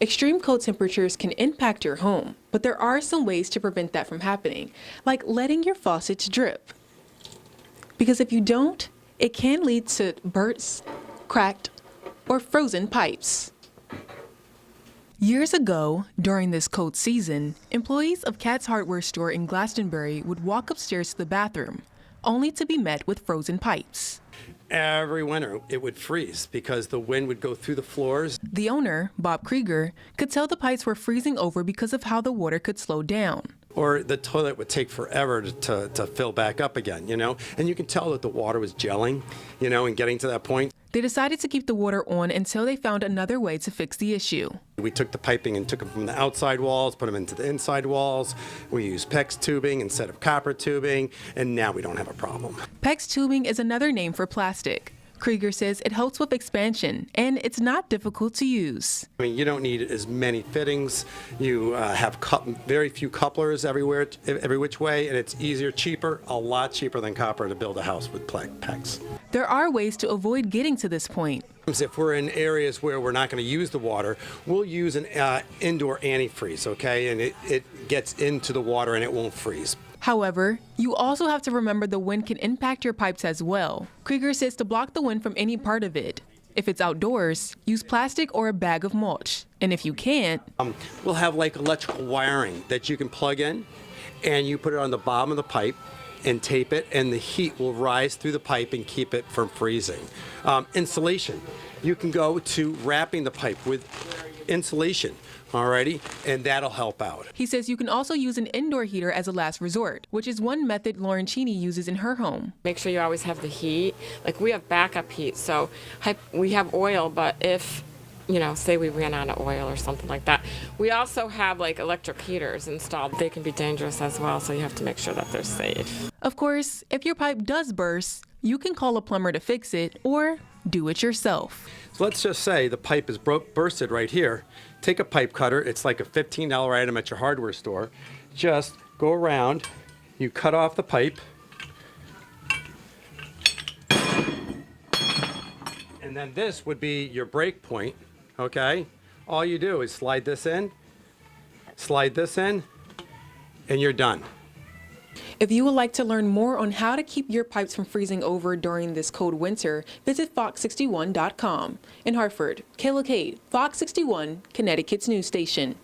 Extreme cold temperatures can impact your home, but there are some ways to prevent that from happening, like letting your faucets drip. Because if you don't, it can lead to bursts, cracked, or frozen pipes. Years ago, during this cold season, employees of Katz Hardware store in Glastonbury would walk upstairs to the bathroom, only to be met with frozen pipes. Every winter, it would freeze because the wind would go through the floors. The owner, Bob Krieger, could tell the pipes were freezing over because of how the water could slow down. Or the toilet would take forever to fill back up again, And you can tell that the water was gelling, and getting to that point. They decided to keep the water on until they found another way to fix the issue. We took the piping and took them from the outside walls, put them into the inside walls. We used PEX tubing instead of copper tubing, and now we don't have a problem. PEX tubing is another name for plastic. Krieger says it helps with expansion, and it's not difficult to use. I mean, you don't need as many fittings. You have very few couplers every which way, and it's easier, cheaper, a lot cheaper than copper to build a house with PEX. There are ways to avoid getting to this point. If we're in areas where we're not going to use the water, we'll use an indoor antifreeze, okay? And it gets into the water and it won't freeze. However, you also have to remember the wind can impact your pipes as well. Krieger says to block the wind from any part of it. If it's outdoors, use plastic or a bag of mulch. And if you can't, we'll have like electrical wiring that you can plug in, and you put it on the bottom of the pipe and tape it, and the heat will rise through the pipe and keep it from freezing. Insulation. You can go to wrapping the pipe with insulation. Alrighty, and that'll help out. He says you can also use an indoor heater as a last resort, which is one method Lauren Cheney uses in her home. Make sure you always have the heat. Like, we have backup heat, so we have oil, but if, say we ran out of oil or something like that, we also have like electric heaters installed. They can be dangerous as well, so you have to make sure that they're safe. Of course, if your pipe does burst, you can call a plumber to fix it or do it yourself. So let's just say the pipe is bursted right here. Take a pipe cutter. It's like a $15 item at your hardware store. Just go around, you cut off the pipe, and then this would be your break point, okay? All you do is slide this in, and you're done. If you would like to learn more on how to keep your pipes from freezing over during this cold winter, visit fox61.com. In Hartford, Kayla Cade, Fox 61, Connecticut's news station.